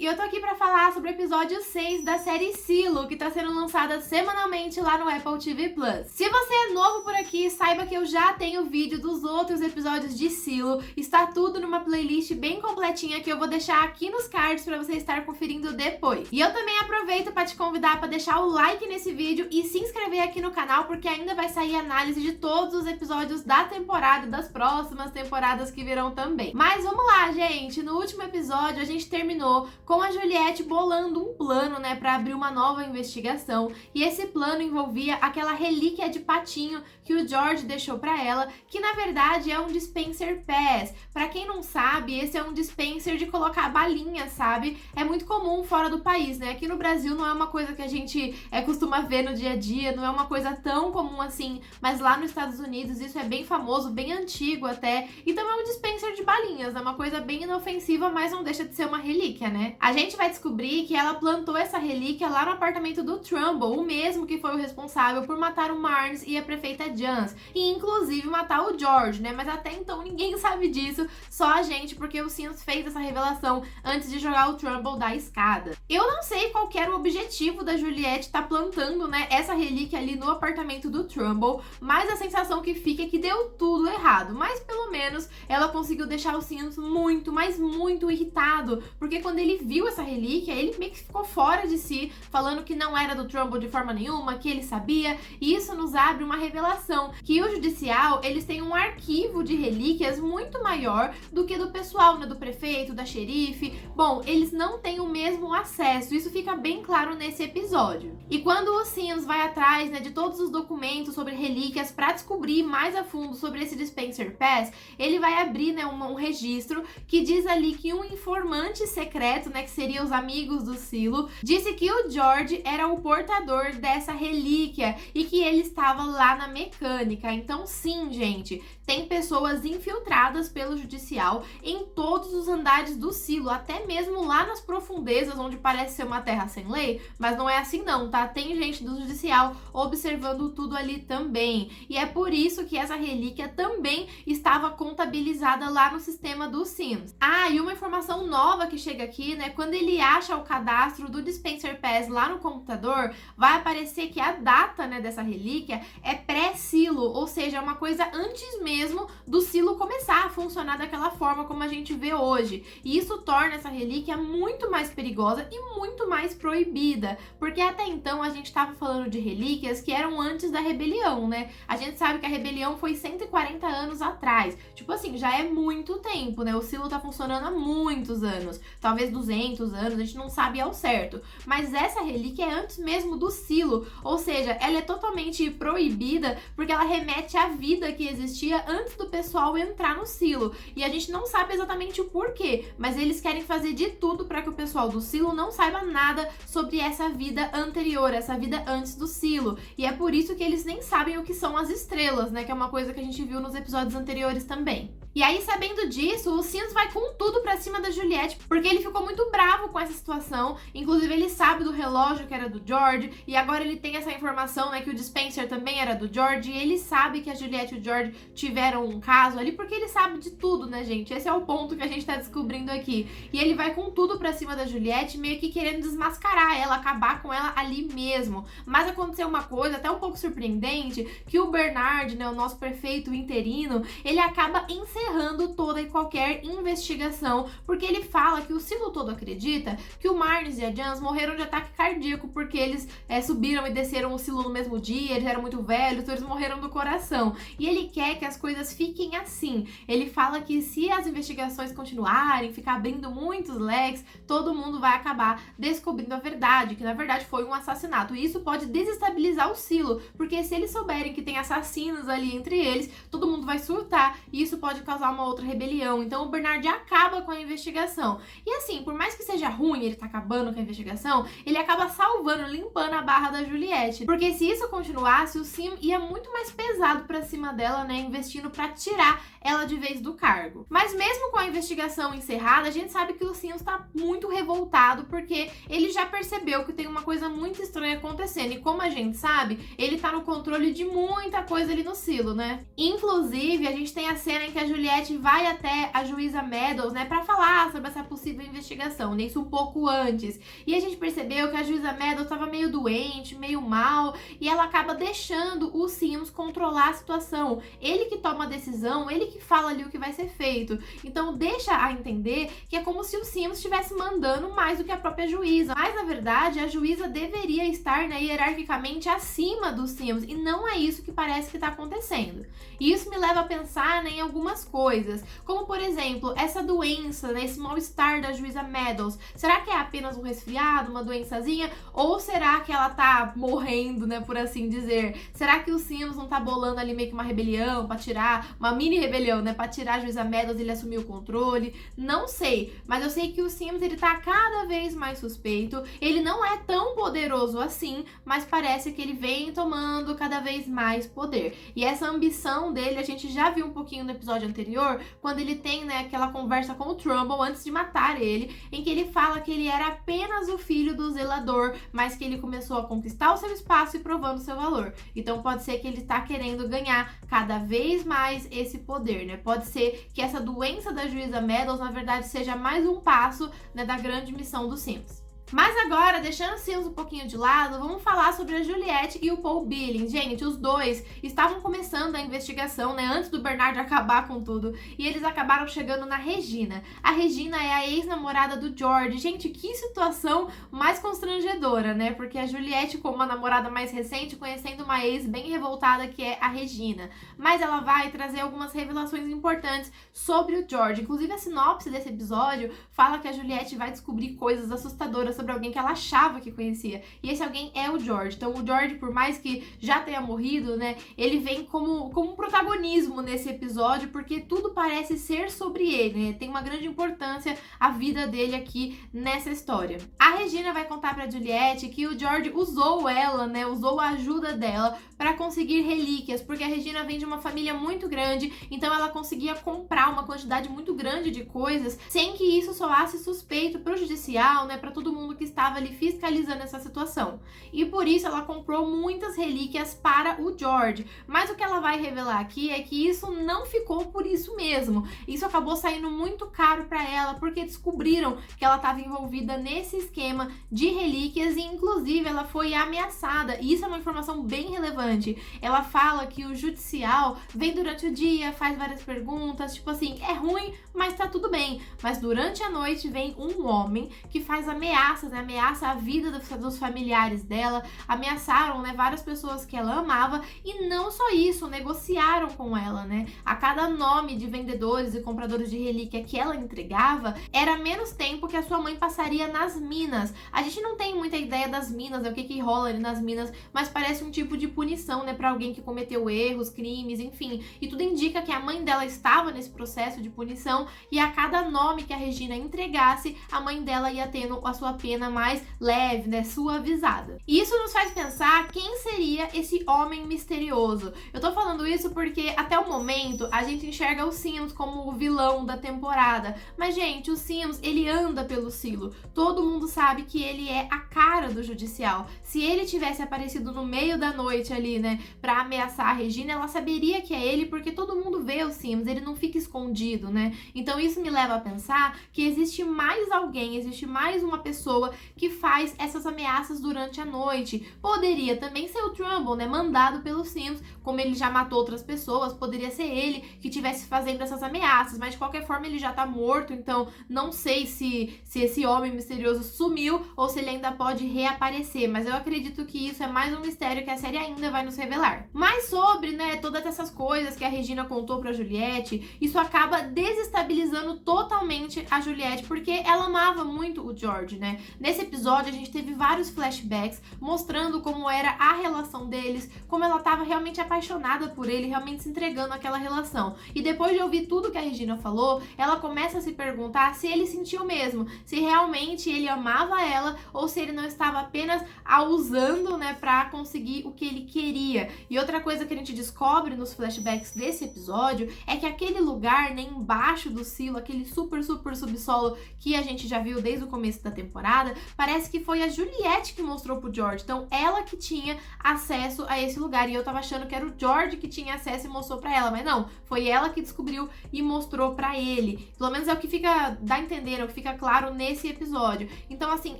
e eu tô aqui pra falar sobre o episódio 6 da série Silo, que tá sendo lançada semanalmente lá no Apple TV+. Se você é novo por aqui, saiba que eu já tenho vídeo dos outros episódios de Silo, está tudo numa playlist bem completinha que eu vou deixar aqui nos cards pra você estar conferindo depois. E eu também aproveito pra te convidar pra deixar o like nesse vídeo e se inscrever aqui no canal, porque ainda vai sair análise de todos os episódios da temporada e das próximas temporadas que virão também. Mas vamos lá, gente! No último episódio a gente terminou com a Juliette bolando um plano, né, pra abrir uma nova investigação, e esse plano envolvia aquela relíquia de patinho que o George deixou pra ela, que na verdade é um dispenser pass. Pra quem não sabe, esse é um dispenser de colocar balinhas, sabe? É muito comum fora do país, né? Aqui no Brasil não é uma coisa que a gente costuma ver no dia a dia, não é uma coisa tão comum assim, mas lá nos Estados Unidos isso é bem famoso, bem antigo até, então é um dispenser de balinhas, é uma coisa bem inofensiva, mas não deixa de ser uma relíquia, né? A gente vai descobrir que ela plantou essa relíquia lá no apartamento do Trumbull, o mesmo que foi o responsável por matar o Marnes e a prefeita Jans, e inclusive matar o George, né? Mas até então ninguém sabe disso, só a gente, porque o Sims fez essa revelação antes de jogar o Trumbull da escada. Eu não sei qual que era o objetivo da Juliette estar plantando, né, essa relíquia ali no apartamento do Trumbull, mas a sensação que fica é que deu tudo errado, mas pelo menos ela conseguiu deixar o Sims muito, mas muito irritado, porque quando ele viu essa relíquia, ele meio que ficou fora de si, falando que não era do Trumbull de forma nenhuma, que ele sabia, e isso nos abre uma revelação, que o judicial, eles têm um arquivo de relíquias muito maior do que do pessoal, né, do prefeito, da xerife. Bom, eles não têm o mesmo acesso, isso fica bem claro nesse episódio. E quando o Sims vai atrás, né, de todos os documentos sobre relíquias para descobrir mais a fundo sobre esse dispenser pass, ele vai abrir, né, um registro que diz ali que um informante secreto, né, que seria os amigos do Silo, disse que o George era o portador dessa relíquia e que ele estava lá na mecânica. Então sim, gente, tem pessoas infiltradas pelo judicial em todos os andares do Silo, até mesmo lá nas profundezas, onde parece ser uma terra sem lei, mas não é assim não, tá? Tem gente do judicial observando tudo ali também, e é por isso que essa relíquia também estava contabilizada lá no sistema do Sims. Ah, e uma informação nova que chega aqui, né, quando ele acha o cadastro do dispenser pass lá no computador, vai aparecer que a data, né, dessa relíquia é pré-Silo, ou seja, é uma coisa antes mesmo do Silo começar a funcionar daquela forma como a gente vê hoje, e isso torna essa relíquia muito mais perigosa e muito mais proibida, porque até então a gente estava falando de relíquias que eram antes da rebelião, né? A gente sabe que a rebelião foi 140 anos atrás, tipo assim, já é muito tempo, né? O Silo tá funcionando há muitos anos, talvez 200 anos, a gente não sabe ao certo, mas essa relíquia é antes mesmo do Silo, ou seja, ela é totalmente proibida porque ela remete à vida que existia antes do pessoal entrar no Silo, e a gente não sabe exatamente o porquê, mas eles querem fazer de tudo para que o pessoal do Silo não saiba nada sobre essa vida anterior, essa vida antes do Silo, e é por isso que eles nem sabem o que são as estrelas, né, que é uma coisa que a gente viu nos episódios anteriores também. E aí, sabendo disso, o Sims vai com tudo pra cima da Juliette, porque ele ficou muito bravo com essa situação, inclusive ele sabe do relógio que era do George, e agora ele tem essa informação, né, que o dispenser também era do George, e ele sabe que a Juliette e o George tiveram um caso ali, porque ele sabe de tudo, né, gente? Esse é o ponto que a gente tá descobrindo aqui. E ele vai com tudo pra cima da Juliette, meio que querendo desmascarar ela, acabar com ela ali mesmo. Mas aconteceu uma coisa até um pouco surpreendente, que o Bernard, né, o nosso prefeito interino, ele acaba encerrando toda e qualquer investigação, porque ele fala que o Silo todo acredita que o Marnes e a Jans morreram de ataque cardíaco, porque eles subiram e desceram o Silo no mesmo dia, eles eram muito velhos, então eles morreram do coração. E ele quer que as coisas fiquem assim. Ele fala que se as investigações continuarem, ficar abrindo muitos leques, todo mundo vai acabar descobrindo a verdade, que na verdade foi um assassinato. E isso pode desestabilizar o Silo, porque se eles souberem que tem assassinos ali entre eles, todo mundo vai surtar, e isso pode causar uma outra rebelião. Então o Bernard acaba com a investigação. E assim, por mais que seja ruim ele tá acabando com a investigação, ele acaba salvando, limpando a barra da Juliette. Porque se isso continuasse, o Sim ia muito mais pesado pra cima dela, né, investindo pra tirar ela de vez do cargo. Mas mesmo com a investigação encerrada, a gente sabe que o Sims tá muito revoltado, porque ele já percebeu que tem uma coisa muito estranha acontecendo, e como a gente sabe, ele tá no controle de muita coisa ali no Silo, né? Inclusive, a gente tem a cena em que a Juliette Juliette vai até a juíza Meadows, né, pra falar sobre essa possível investigação, né, isso um pouco antes. E a gente percebeu que a juíza Meadows tava meio doente, meio mal, e ela acaba deixando o Sims controlar a situação. Ele que toma a decisão, ele que fala ali o que vai ser feito. Então deixa a entender que é como se o Sims estivesse mandando mais do que a própria juíza. Mas na verdade, a juíza deveria estar, né, hierarquicamente acima dos Sims, e não é isso que parece que tá acontecendo. E isso me leva a pensar, né, em algumas coisas, como por exemplo, essa doença, né, esse mal-estar da juíza Meadows. Será que é apenas um resfriado, uma doençazinha? Ou será que ela tá morrendo, né, por assim dizer? Será que o Sims não tá bolando ali meio que uma rebelião pra tirar, uma mini rebelião, né, pra tirar a juíza Meadows e ele assumir o controle? Não sei, mas eu sei que o Sims, ele tá cada vez mais suspeito. Ele não é tão poderoso assim, mas parece que ele vem tomando cada vez mais poder. E essa ambição dele, a gente já viu um pouquinho no episódio anterior, quando ele tem, né, aquela conversa com o Trumbull antes de matar ele, em que ele fala que ele era apenas o filho do zelador, mas que ele começou a conquistar o seu espaço e provando seu valor. Então pode ser que ele tá querendo ganhar cada vez mais esse poder, né? Pode ser que essa doença da juíza Meadows, na verdade, seja mais um passo, né, da grande missão do Sims. Mas agora, deixando os Sims um pouquinho de lado, vamos falar sobre a Juliette e o Paul Billings. Gente, os dois estavam começando a investigação, né, antes do Bernard acabar com tudo, e eles acabaram chegando na Regina. A Regina é a ex-namorada do George. Gente, que situação mais constrangedora, né, porque a Juliette, como a namorada mais recente, conhecendo uma ex bem revoltada que é a Regina. Mas ela vai trazer algumas revelações importantes sobre o George. Inclusive, a sinopse desse episódio fala que a Juliette vai descobrir coisas assustadoras sobre alguém que ela achava que conhecia. E esse alguém é o George. Então o George, por mais que já tenha morrido, né, ele vem como um protagonismo nesse episódio, porque tudo parece ser sobre ele, né? Tem uma grande importância a vida dele aqui nessa história. A Regina vai contar pra Juliette que o George usou ela, né, usou a ajuda dela para conseguir relíquias, porque a Regina vem de uma família muito grande, então ela conseguia comprar uma quantidade muito grande de coisas sem que isso soasse suspeito pro judicial, né, para todo mundo que estava ali fiscalizando essa situação. E por isso ela comprou muitas relíquias para o George. Mas o que ela vai revelar aqui é que isso não ficou por isso mesmo. Isso acabou saindo muito caro para ela, porque descobriram que ela estava envolvida nesse esquema de relíquias e inclusive ela foi ameaçada. E isso é uma informação bem relevante. Ela fala que o judicial vem durante o dia, faz várias perguntas, tipo assim, é ruim, mas tá tudo bem. Mas durante a noite vem um homem que faz ameaças, né? Ameaça a vida dos familiares dela, ameaçaram, né, várias pessoas que ela amava e não só isso, negociaram com ela, né? A cada nome de vendedores e compradores de relíquia que ela entregava, era menos tempo que a sua mãe passaria nas minas. A gente não tem muita ideia das minas, né, o que rola ali nas minas, mas parece um tipo de punição, né, pra alguém que cometeu erros, crimes, enfim. E tudo indica que a mãe dela estava nesse processo de punição e a cada nome que a Regina entregasse, a mãe dela ia tendo a sua pena mais leve, né, suavizada. E isso nos faz pensar quem seria esse homem misterioso. Eu tô falando isso porque até o momento a gente enxerga o Sims como o vilão da temporada, mas gente, o Sims, ele anda pelo silo. Todo mundo sabe que ele é a cara do judicial. Se ele tivesse aparecido no meio da noite ali, né, pra ameaçar a Regina, ela saberia que é ele, porque todo mundo vê o Sims, ele não fica escondido, né? Então isso me leva a pensar que existe mais alguém, existe mais uma pessoa que faz essas ameaças durante a noite. Poderia também ser o Trumbull, né, mandado pelo Sims, como ele já matou outras pessoas, poderia ser ele que estivesse fazendo essas ameaças, mas de qualquer forma ele já tá morto, então não sei se esse homem misterioso sumiu ou se ele ainda pode reaparecer, mas eu acredito que isso é mais um mistério que a série ainda vai nos revelar. Mas sobre, né, todas essas coisas que a Regina contou pra Juliette, isso acaba desestabilizando totalmente a Juliette, porque ela amava muito o George, né? Nesse episódio a gente teve vários flashbacks mostrando como era a relação deles, como ela estava realmente apaixonada por ele, realmente se entregando àquela relação. E depois de ouvir tudo que a Regina falou, ela começa a se perguntar se ele sentiu mesmo, se realmente ele amava ela ou se ele não estava apenas a usando, né, pra conseguir o que ele queria. E outra coisa que a gente descobre nos flashbacks desse episódio é que aquele lugar, né, embaixo do silo, aquele super subsolo que a gente já viu desde o começo da temporada, temporada, parece que foi a Juliette que mostrou pro George. Então, ela que tinha acesso a esse lugar. E eu tava achando que era o George que tinha acesso e mostrou pra ela. Mas não, foi ela que descobriu e mostrou pra ele. Pelo menos é o que dá a entender, é o que fica claro nesse episódio. Então, assim,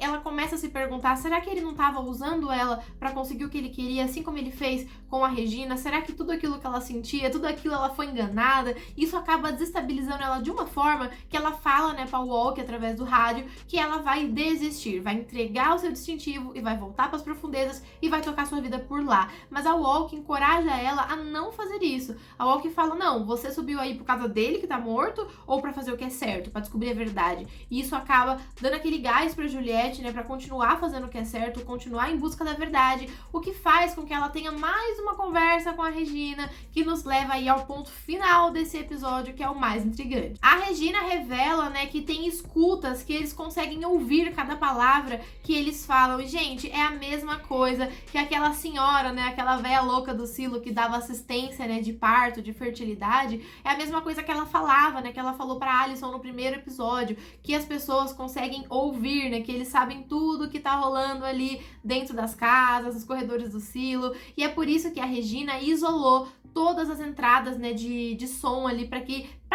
ela começa a se perguntar, será que ele não tava usando ela pra conseguir o que ele queria, assim como ele fez com a Regina? Será que tudo aquilo que ela sentia, tudo aquilo ela foi enganada? Isso acaba desestabilizando ela de uma forma que ela fala, né, pra Walk através do rádio, que ela vai desistir, vai entregar o seu distintivo e vai voltar pras profundezas e vai tocar sua vida por lá. Mas a Walk encoraja ela a não fazer isso. A Walk fala, não, você subiu aí por causa dele que tá morto ou pra fazer o que é certo, pra descobrir a verdade. E isso acaba dando aquele gás pra Juliette, né, pra continuar fazendo o que é certo, continuar em busca da verdade, o que faz com que ela tenha mais uma conversa com a Regina, que nos leva aí ao ponto final desse episódio, que é o mais intrigante. A Regina revela, né, que tem escutas, que eles conseguem ouvir cada palavra que eles falam. E, gente, é a mesma coisa que aquela senhora, né, aquela velha louca do Silo que dava assistência, né, de parto, de fertilidade, é a mesma coisa que ela falava, né, que ela falou pra Alison no primeiro episódio, que as pessoas conseguem ouvir, né, que eles sabem tudo que tá rolando ali dentro das casas, nos corredores do Silo, e é por isso que a Regina isolou todas as entradas, né, de som ali pra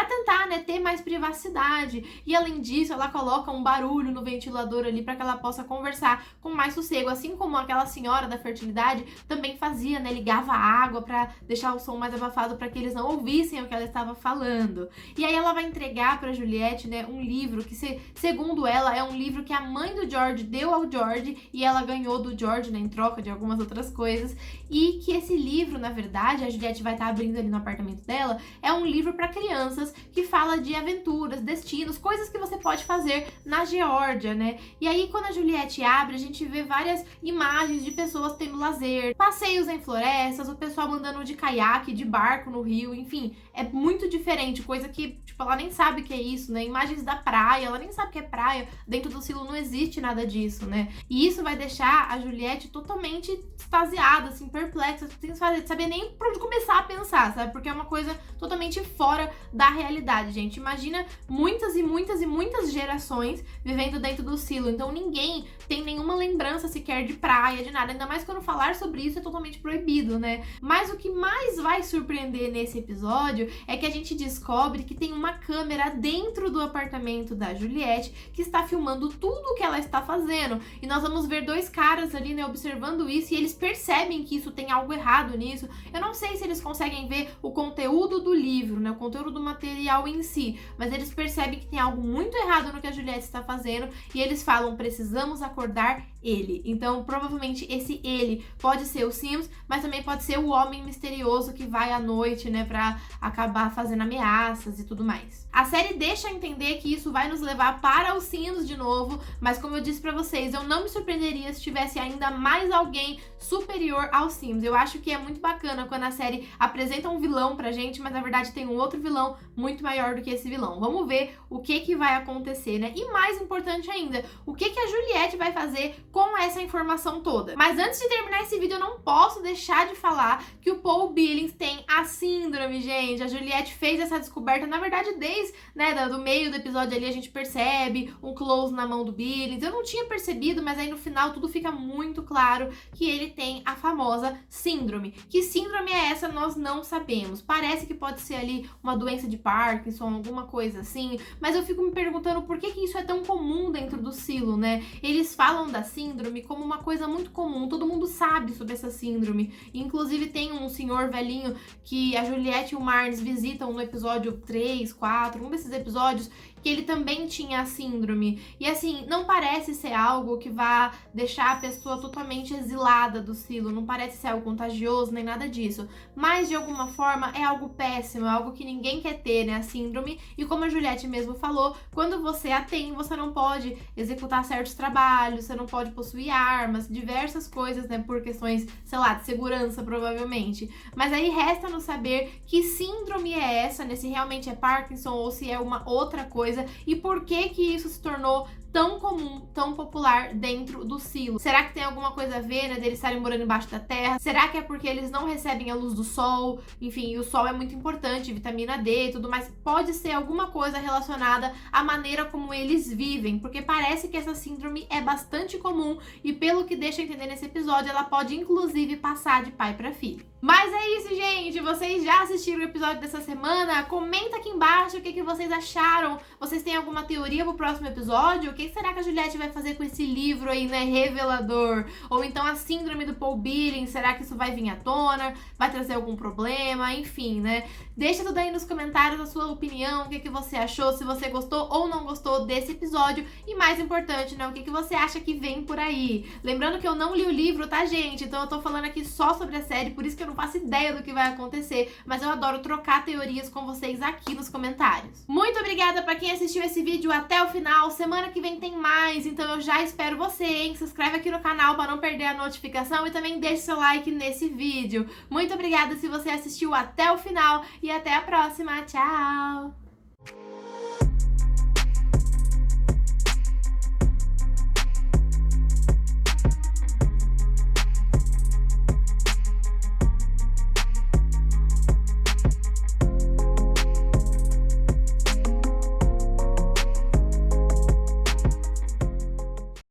tentar, né, ter mais privacidade. E além disso, ela coloca um barulho no ventilador ali para que ela possa conversar com mais sossego, assim como aquela senhora da fertilidade também fazia, né, ligava a água para deixar o som mais abafado para que eles não ouvissem o que ela estava falando. E aí ela vai entregar para Juliette, né, um livro que, segundo ela, é um livro que a mãe do George deu ao George e ela ganhou do George, né, em troca de algumas outras coisas, e que esse livro, na verdade, a Juliette vai estar abrindo ali no apartamento dela, é um livro para crianças que fala de aventuras, destinos, coisas que você pode fazer na Geórgia, né? E aí, quando a Juliette abre, a gente vê várias imagens de pessoas tendo lazer, passeios em florestas, o pessoal andando de caiaque, de barco no rio, enfim, é muito diferente, coisa que, tipo, ela nem sabe o que é isso, né? Imagens da praia, ela nem sabe o que é praia, dentro do Silo não existe nada disso, né? E isso vai deixar a Juliette totalmente extasiada, assim, perplexa, sem saber nem por onde começar a pensar, sabe? Porque é uma coisa totalmente fora da realidade, gente. Imagina muitas e muitas e muitas gerações vivendo dentro do Silo, então ninguém tem nenhuma lembrança sequer de praia, de nada, ainda mais quando falar sobre isso é totalmente proibido, né? Mas o que mais vai surpreender nesse episódio é que a gente descobre que tem uma câmera dentro do apartamento da Juliette que está filmando tudo o que ela está fazendo, e nós vamos ver dois caras ali, né, observando isso, e eles percebem que isso tem algo errado nisso. Eu não sei se eles conseguem ver o conteúdo do livro, né, o conteúdo do material em si, mas eles percebem que tem algo muito errado no que a Juliette está fazendo, e eles falam, precisamos acordar ele. Então, provavelmente esse ele pode ser o Sims, mas também pode ser o homem misterioso que vai à noite, né, pra acabar fazendo ameaças e tudo mais. A série deixa entender que isso vai nos levar para os Sims de novo, mas como eu disse pra vocês, eu não me surpreenderia se tivesse ainda mais alguém superior aos Sims. Eu acho que é muito bacana quando a série apresenta um vilão pra gente, mas na verdade tem um outro vilão muito maior do que esse vilão. Vamos ver o que vai acontecer, né? E mais importante ainda, o que a Juliette vai fazer com essa informação toda. Mas antes de terminar esse vídeo, eu não posso deixar de falar que o Paul Billings tem a síndrome, gente. A Juliette fez essa descoberta, na verdade, desde, né, do meio do episódio ali, a gente percebe um close na mão do Billings. Eu não tinha percebido, mas aí no final tudo fica muito claro que ele tem a famosa síndrome. Que síndrome é essa? Nós não sabemos. Parece que pode ser ali uma doença de Parkinson, alguma coisa assim, mas eu fico me perguntando por que isso é tão comum dentro do Silo, né? Eles falam da síndrome como uma coisa muito comum, todo mundo sabe sobre essa síndrome. Inclusive tem um senhor velhinho que a Juliette e o Marnes visitam no episódio 3, 4, um desses episódios, que ele também tinha a síndrome. E assim, não parece ser algo que vá deixar a pessoa totalmente exilada do Silo, não parece ser algo contagioso, nem nada disso. Mas, de alguma forma, é algo péssimo, é algo que ninguém quer ter, né, a síndrome. E como a Juliette mesmo falou, quando você a tem, você não pode executar certos trabalhos, você não pode possuir armas, diversas coisas, né, por questões, sei lá, de segurança, provavelmente. Mas aí resta-nos saber que síndrome é essa, né, se realmente é Parkinson ou se é uma outra coisa, e por que isso se tornou tão comum, tão popular dentro do silo? Será que tem alguma coisa a ver, né, deles estarem morando embaixo da terra? Será que é porque eles não recebem a luz do sol? Enfim, o sol é muito importante, vitamina D e tudo mais. Pode ser alguma coisa relacionada à maneira como eles vivem, porque parece que essa síndrome é bastante comum e, pelo que deixa entender nesse episódio, ela pode inclusive passar de pai para filho. Mas é isso, gente! Vocês já assistiram o episódio dessa semana? Comenta aqui embaixo o que vocês acharam. Vocês têm alguma teoria pro próximo episódio? O que será que a Juliette vai fazer com esse livro aí, né, revelador? Ou então a síndrome do Paul Billings, será que isso vai vir à tona? Vai trazer algum problema? Enfim, né? Deixa tudo aí nos comentários a sua opinião, o que você achou, se você gostou ou não gostou desse episódio. E mais importante, né, o que você acha que vem por aí. Lembrando que eu não li o livro, tá, gente? Então eu tô falando aqui só sobre a série, por isso que eu não faço ideia do que vai acontecer, mas eu adoro trocar teorias com vocês aqui nos comentários. Muito obrigada pra quem assistiu esse vídeo até o final. Semana que vem tem mais, então eu já espero você, hein? Se inscreve aqui no canal pra não perder a notificação e também deixe seu like nesse vídeo. Muito obrigada se você assistiu até o final e até a próxima. Tchau!